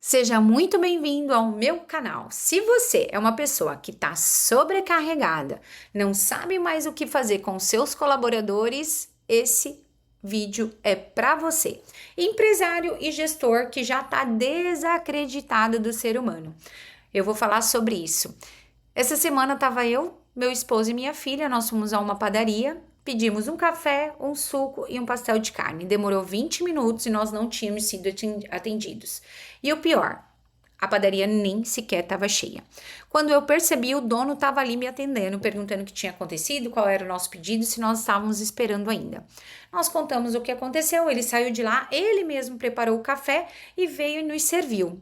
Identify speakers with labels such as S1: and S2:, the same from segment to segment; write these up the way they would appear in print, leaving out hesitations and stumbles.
S1: Seja muito bem-vindo ao meu canal. Se você é uma pessoa que está sobrecarregada, não sabe mais o que fazer com seus colaboradores, esse vídeo é para você. Empresário e gestor que já está desacreditado do ser humano. Eu vou falar sobre isso. Essa semana estava eu, meu esposo e minha filha, nós fomos a uma padaria, pedimos um café, um suco e um pastel de carne. Demorou 20 minutos e nós não tínhamos sido atendidos. E o pior, a padaria nem sequer estava cheia. Quando eu percebi, o dono estava ali me atendendo, perguntando o que tinha acontecido, qual era o nosso pedido, se nós estávamos esperando ainda. Nós contamos o que aconteceu, ele saiu de lá, ele mesmo preparou o café e veio e nos serviu.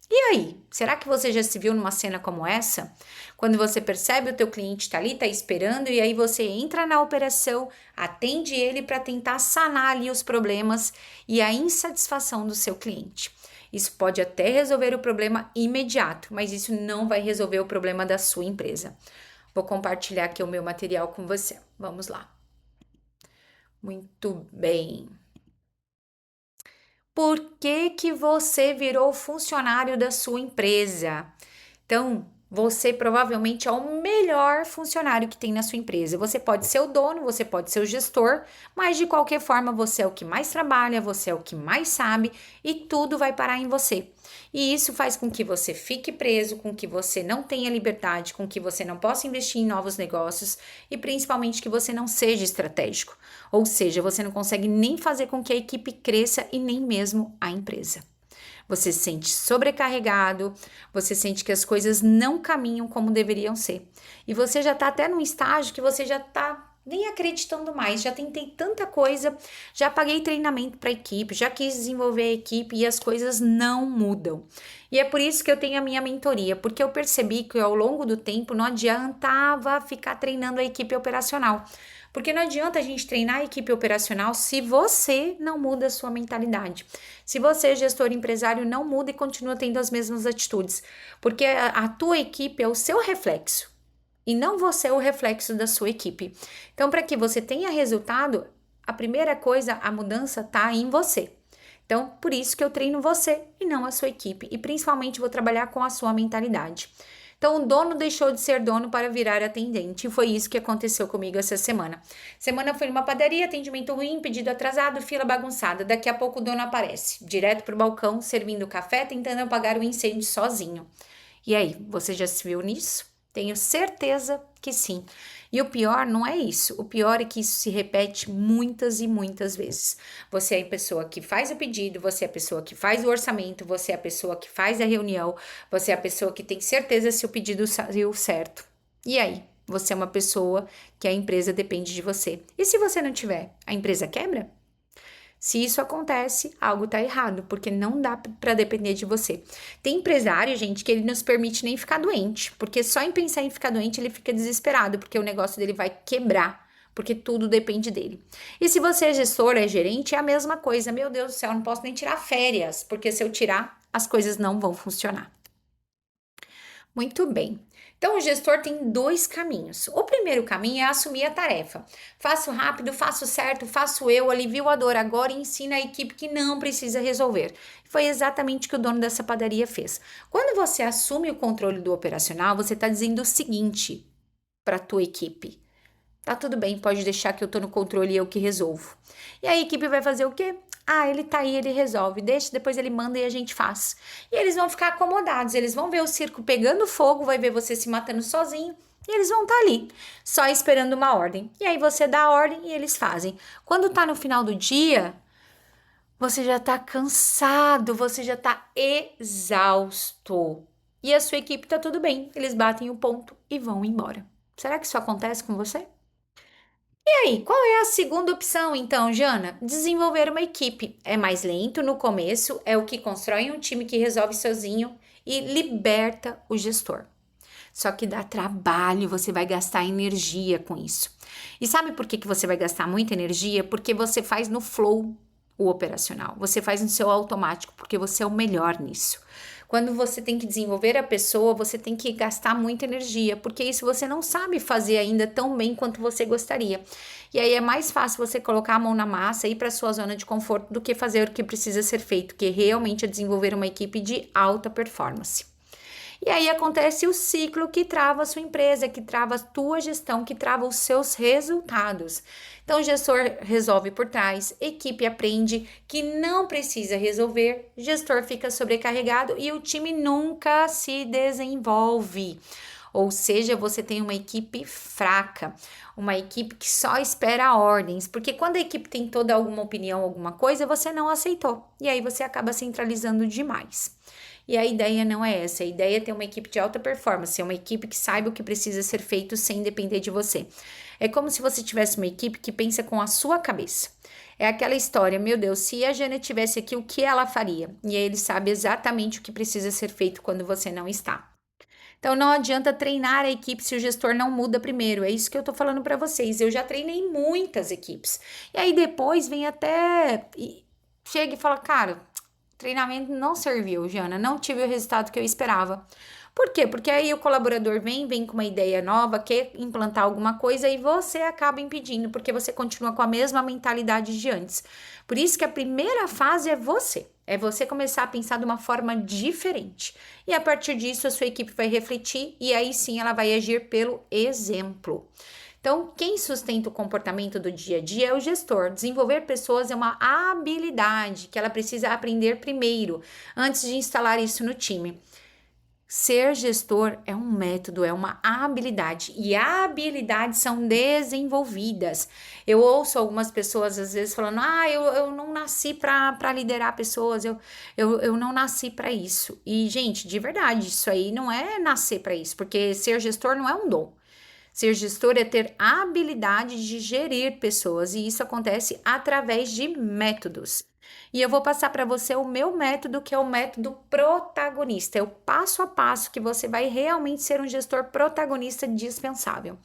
S1: E aí, será que você já se viu numa cena como essa? Quando você percebe o teu cliente está ali, está esperando, e aí você entra na operação, atende ele para tentar sanar ali os problemas e a insatisfação do seu cliente. Isso pode até resolver o problema imediato, mas isso não vai resolver o problema da sua empresa. Vou compartilhar aqui o meu material com você. Vamos lá. Muito bem. Por que que você virou funcionário da sua empresa? Então, você provavelmente é o melhor funcionário que tem na sua empresa. Você pode ser o dono, você pode ser o gestor, mas de qualquer forma você é o que mais trabalha, você é o que mais sabe e tudo vai parar em você. E isso faz com que você fique preso, com que você não tenha liberdade, com que você não possa investir em novos negócios e principalmente que você não seja estratégico. Ou seja, você não consegue nem fazer com que a equipe cresça e nem mesmo a empresa. Você se sente sobrecarregado, você sente que as coisas não caminham como deveriam ser. E você já está até num estágio que você já está nem acreditando mais, já tentei tanta coisa, já paguei treinamento para a equipe, já quis desenvolver a equipe e as coisas não mudam. E é por isso que eu tenho a minha mentoria, porque eu percebi que ao longo do tempo não adiantava ficar treinando a equipe operacional. Porque não adianta a gente treinar a equipe operacional se você não muda a sua mentalidade. Se você, gestor empresário, não muda e continua tendo as mesmas atitudes. Porque a tua equipe é o seu reflexo e não você é o reflexo da sua equipe. Então, para que você tenha resultado, a primeira coisa, a mudança está em você. Então, por isso que eu treino você e não a sua equipe. E principalmente vou trabalhar com a sua mentalidade. Então, o dono deixou de ser dono para virar atendente. E foi isso que aconteceu comigo essa semana. Semana fui numa padaria, atendimento ruim, pedido atrasado, fila bagunçada. Daqui a pouco o dono aparece, direto pro balcão, servindo café, tentando apagar o incêndio sozinho. E aí, você já se viu nisso? Tenho certeza que sim. E o pior não é isso. O pior é que isso se repete muitas e muitas vezes. Você é a pessoa que faz o pedido, você é a pessoa que faz o orçamento, você é a pessoa que faz a reunião, você é a pessoa que tem certeza se o pedido saiu certo. E aí? Você é uma pessoa que a empresa depende de você. E se você não tiver, a empresa quebra? Se isso acontece, algo tá errado, porque não dá para depender de você. Tem empresário, gente, que ele não se permite nem ficar doente, porque só em pensar em ficar doente ele fica desesperado, porque o negócio dele vai quebrar, porque tudo depende dele. E se você é gestor, é gerente, é a mesma coisa. Meu Deus do céu, eu não posso nem tirar férias, porque se eu tirar, as coisas não vão funcionar. Muito bem. Então, o gestor tem dois caminhos. O primeiro caminho é assumir a tarefa. Faço rápido, faço certo, faço eu, alivio a dor agora e ensina a equipe que não precisa resolver. Foi exatamente o que o dono dessa padaria fez. Quando você assume o controle do operacional, você está dizendo o seguinte para a tua equipe. Tá tudo bem, pode deixar que eu tô no controle e eu que resolvo. E a equipe vai fazer o quê? Ah, ele tá aí, ele resolve. Deixa, depois ele manda e a gente faz. E eles vão ficar acomodados, eles vão ver o circo pegando fogo, vai ver você se matando sozinho. E eles vão estar ali, só esperando uma ordem. E aí você dá a ordem e eles fazem. Quando tá no final do dia, você já tá cansado, você já tá exausto. E a sua equipe tá tudo bem, eles batem o ponto e vão embora. Será que isso acontece com você? E aí, qual é a segunda opção, então, Jana? Desenvolver uma equipe. É mais lento no começo, é o que constrói um time que resolve sozinho e liberta o gestor. Só que dá trabalho, você vai gastar energia com isso. E sabe por que você vai gastar muita energia? Porque você faz no flow o operacional, você faz no seu automático, porque você é o melhor nisso. Quando você tem que desenvolver a pessoa, você tem que gastar muita energia, porque isso você não sabe fazer ainda tão bem quanto você gostaria. E aí é mais fácil você colocar a mão na massa e ir para sua zona de conforto do que fazer o que precisa ser feito, que realmente é desenvolver uma equipe de alta performance. E aí acontece o ciclo que trava a sua empresa, que trava a tua gestão, que trava os seus resultados. Então, o gestor resolve por trás, equipe aprende que não precisa resolver, gestor fica sobrecarregado e o time nunca se desenvolve. Ou seja, você tem uma equipe fraca, uma equipe que só espera ordens, porque quando a equipe tem toda alguma opinião, alguma coisa, você não aceitou. E aí você acaba centralizando demais. E a ideia não é essa, a ideia é ter uma equipe de alta performance, é uma equipe que saiba o que precisa ser feito sem depender de você. É como se você tivesse uma equipe que pensa com a sua cabeça. É aquela história, meu Deus, se a Jana tivesse aqui, o que ela faria? E aí ele sabe exatamente o que precisa ser feito quando você não está. Então não adianta treinar a equipe se o gestor não muda primeiro. É isso que eu tô falando para vocês. Eu já treinei muitas equipes. E aí depois vem até chega e fala, cara, treinamento não serviu, Jana, não tive o resultado que eu esperava. Por quê? Porque aí o colaborador vem com uma ideia nova, quer implantar alguma coisa e você acaba impedindo, porque você continua com a mesma mentalidade de antes. Por isso que a primeira fase é você. É você começar a pensar de uma forma diferente. E a partir disso, a sua equipe vai refletir e aí sim ela vai agir pelo exemplo. Então, quem sustenta o comportamento do dia a dia é o gestor. Desenvolver pessoas é uma habilidade que ela precisa aprender primeiro, antes de instalar isso no time. Ser gestor é um método, é uma habilidade e habilidades são desenvolvidas. Eu ouço algumas pessoas às vezes falando: eu não nasci para liderar pessoas, eu não nasci para isso. E, gente, de verdade, isso aí não é nascer para isso, porque ser gestor não é um dom. Ser gestor é ter a habilidade de gerir pessoas e isso acontece através de métodos. E eu vou passar para você o meu método, que é o método protagonista. É o passo a passo que você vai realmente ser um gestor protagonista dispensável.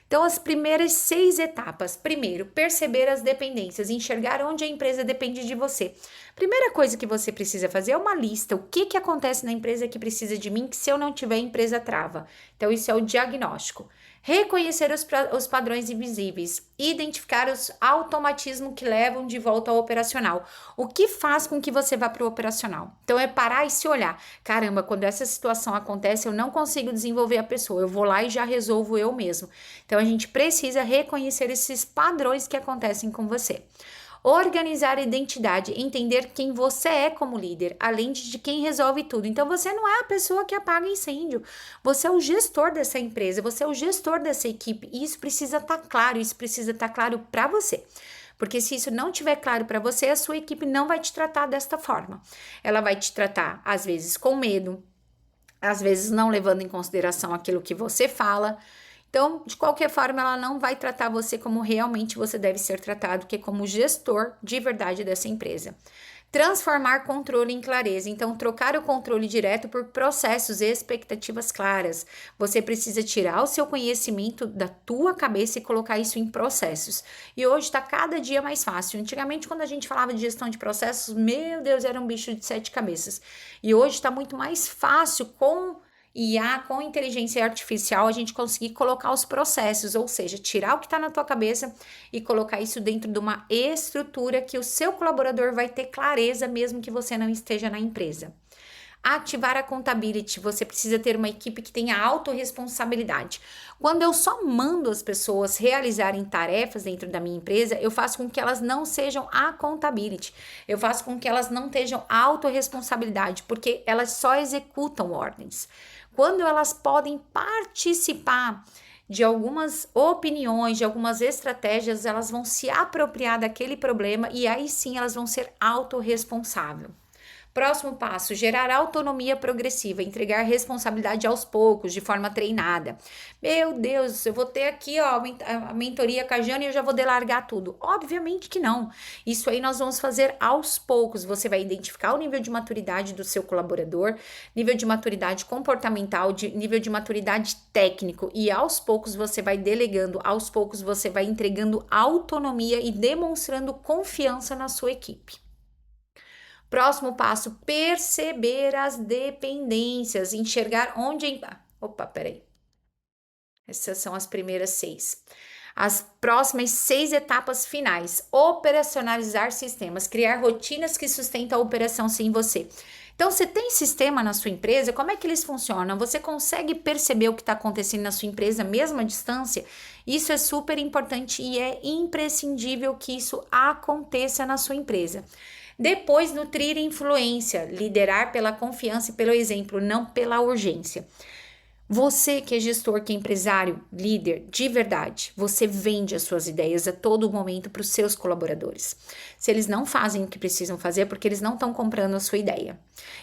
S1: Então, as primeiras 6 etapas. Primeiro, perceber as dependências, enxergar onde a empresa depende de você. Primeira coisa que você precisa fazer é uma lista. O que acontece na empresa que precisa de mim, que se eu não tiver, a empresa trava. Então, isso é o diagnóstico. Reconhecer os padrões invisíveis, identificar os automatismos que levam de volta ao operacional. O que faz com que você vá para o operacional? Então é parar e se olhar. Caramba, quando essa situação acontece, eu não consigo desenvolver a pessoa. Eu vou lá e já resolvo eu mesmo. Então a gente precisa reconhecer esses padrões que acontecem com você. Organizar a identidade, entender quem você é como líder, além de quem resolve tudo. Então, você não é a pessoa que apaga incêndio, você é o gestor dessa empresa, você é o gestor dessa equipe, e isso precisa estar claro, isso precisa estar claro para você. Porque se isso não estiver claro para você, a sua equipe não vai te tratar desta forma. Ela vai te tratar, às vezes, com medo, às vezes não levando em consideração aquilo que você fala. Então, de qualquer forma, ela não vai tratar você como realmente você deve ser tratado, que é como gestor de verdade dessa empresa. Transformar controle em clareza. Então, trocar o controle direto por processos e expectativas claras. Você precisa tirar o seu conhecimento da tua cabeça e colocar isso em processos. E hoje está cada dia mais fácil. Antigamente, quando a gente falava de gestão de processos, meu Deus, era um bicho de 7 cabeças. E hoje está muito mais fácil com com inteligência artificial, a gente conseguir colocar os processos, ou seja, tirar o que está na tua cabeça e colocar isso dentro de uma estrutura que o seu colaborador vai ter clareza, mesmo que você não esteja na empresa. Ativar a accountability, você precisa ter uma equipe que tenha autorresponsabilidade. Quando eu só mando as pessoas realizarem tarefas dentro da minha empresa, eu faço com que elas não sejam accountability, eu faço com que elas não tenham autorresponsabilidade, porque elas só executam ordens. Quando elas podem participar de algumas opiniões, de algumas estratégias, elas vão se apropriar daquele problema e aí sim elas vão ser autorresponsáveis. Próximo passo, gerar autonomia progressiva, entregar responsabilidade aos poucos, de forma treinada. Meu Deus, eu vou ter aqui a mentoria com a Jana e eu já vou delargar tudo. Obviamente que não. Isso aí nós vamos fazer aos poucos. Você vai identificar o nível de maturidade do seu colaborador, nível de maturidade comportamental, nível de maturidade técnico e aos poucos você vai delegando, aos poucos você vai entregando autonomia e demonstrando confiança na sua equipe. Próximo passo, perceber as dependências, enxergar onde... Opa, peraí. Essas são as primeiras 6. As próximas 6 etapas finais: operacionalizar sistemas, criar rotinas que sustentam a operação sem você. Então, você tem sistema na sua empresa? Como é que eles funcionam? Você consegue perceber o que está acontecendo na sua empresa, mesmo à distância? Isso é super importante e é imprescindível que isso aconteça na sua empresa. Depois, nutrir influência, liderar pela confiança e pelo exemplo, não pela urgência. Você que é gestor, que é empresário, líder, de verdade, você vende as suas ideias a todo momento para os seus colaboradores. Se eles não fazem o que precisam fazer, é porque eles não estão comprando a sua ideia.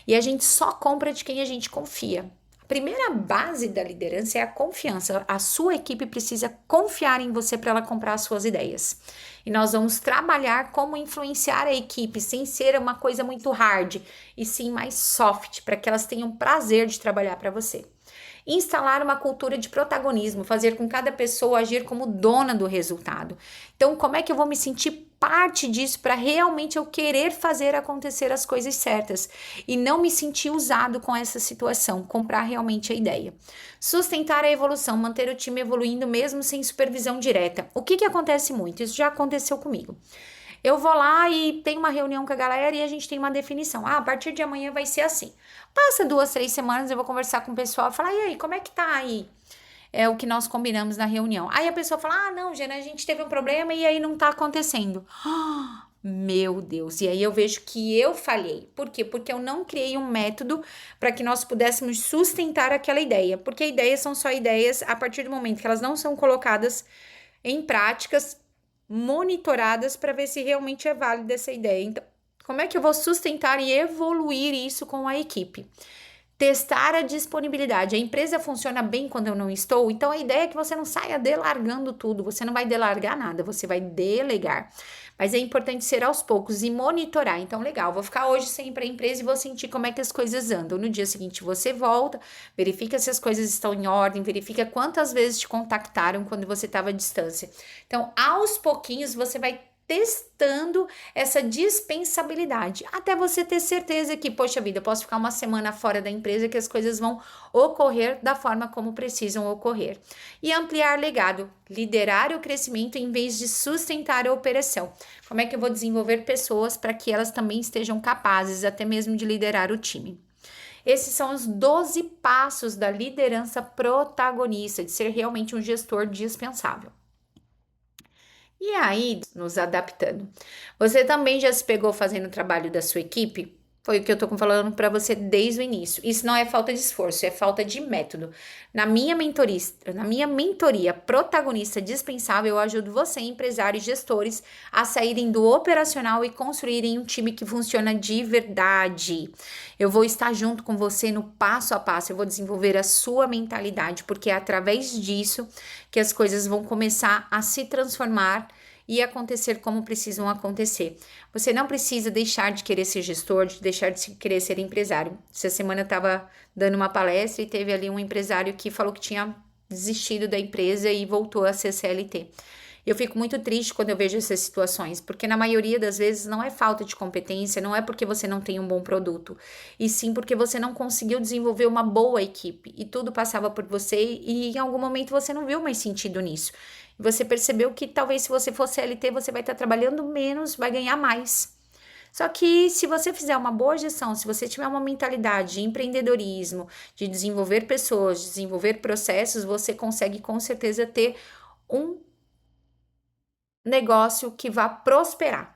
S1: E a gente só compra de quem a gente confia. A primeira base da liderança é a confiança. A sua equipe precisa confiar em você para ela comprar as suas ideias. E nós vamos trabalhar como influenciar a equipe sem ser uma coisa muito hard, e sim mais soft, para que elas tenham prazer de trabalhar para você. Instalar uma cultura de protagonismo, fazer com cada pessoa agir como dona do resultado. Então, como é que eu vou me sentir parte disso para realmente eu querer fazer acontecer as coisas certas e não me sentir usado com essa situação, comprar realmente a ideia. Sustentar a evolução, manter o time evoluindo mesmo sem supervisão direta. O que acontece muito? Isso já aconteceu comigo. Eu vou lá e tem uma reunião com a galera e a gente tem uma definição. A partir de amanhã vai ser assim. Passa 2, 3 semanas, eu vou conversar com o pessoal e falar, e aí, como é que tá aí? É o que nós combinamos na reunião. Aí a pessoa fala, não, Jana, a gente teve um problema e aí não tá acontecendo. Meu Deus, e aí eu vejo que eu falhei. Por quê? Porque eu não criei um método para que nós pudéssemos sustentar aquela ideia. Porque ideias são só ideias a partir do momento que elas não são colocadas em práticas monitoradas para ver se realmente é válida essa ideia. Então, como é que eu vou sustentar e evoluir isso com a equipe? Testar a disponibilidade. A empresa funciona bem quando eu não estou, então a ideia é que você não saia delargando tudo, você não vai delargar nada, você vai delegar. Mas é importante ser aos poucos e monitorar. Então, legal, vou ficar hoje sem ir para a empresa e vou sentir como é que as coisas andam. No dia seguinte, você volta, verifica se as coisas estão em ordem, verifica quantas vezes te contactaram quando você estava à distância. Então, aos pouquinhos, você vai testando essa dispensabilidade, até você ter certeza que, poxa vida, eu posso ficar uma semana fora da empresa que as coisas vão ocorrer da forma como precisam ocorrer. E ampliar legado, liderar o crescimento em vez de sustentar a operação. Como é que eu vou desenvolver pessoas para que elas também estejam capazes até mesmo de liderar o time? Esses são os 12 passos da liderança protagonista, de ser realmente um gestor dispensável. E aí, nos adaptando. Você também já se pegou fazendo o trabalho da sua equipe? Foi o que eu tô falando para você desde o início. Isso não é falta de esforço, é falta de método. Na minha mentoria protagonista dispensável, eu ajudo você, empresários e gestores, a saírem do operacional e construírem um time que funciona de verdade. Eu vou estar junto com você no passo a passo, eu vou desenvolver a sua mentalidade, porque é através disso que as coisas vão começar a se transformar e acontecer como precisam acontecer. Você não precisa deixar de querer ser gestor, de deixar de querer ser empresário. Essa semana eu estava dando uma palestra e teve ali um empresário que falou que tinha desistido da empresa e voltou a ser CLT. Eu fico muito triste quando eu vejo essas situações, porque na maioria das vezes não é falta de competência, não é porque você não tem um bom produto, e sim porque você não conseguiu desenvolver uma boa equipe, e tudo passava por você, e em algum momento você não viu mais sentido nisso. Você percebeu que talvez se você for CLT, você vai estar trabalhando menos, vai ganhar mais. Só que se você fizer uma boa gestão, se você tiver uma mentalidade de empreendedorismo, de desenvolver pessoas, de desenvolver processos, você consegue com certeza ter um negócio que vá prosperar.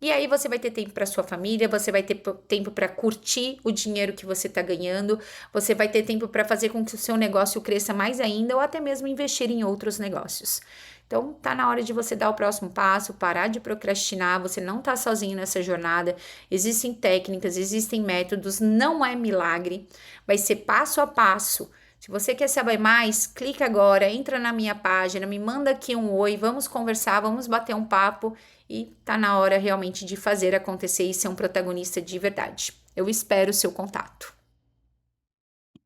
S1: E aí você vai ter tempo para sua família, você vai ter tempo para curtir o dinheiro que você está ganhando, você vai ter tempo para fazer com que o seu negócio cresça mais ainda ou até mesmo investir em outros negócios. Então, tá na hora de você dar o próximo passo, parar de procrastinar, você não tá sozinho nessa jornada. Existem técnicas, existem métodos, não é milagre, vai ser passo a passo. Se você quer saber mais, clica agora, entra na minha página, me manda aqui um oi, vamos conversar, vamos bater um papo e tá na hora realmente de fazer acontecer e ser um protagonista de verdade. Eu espero o seu contato.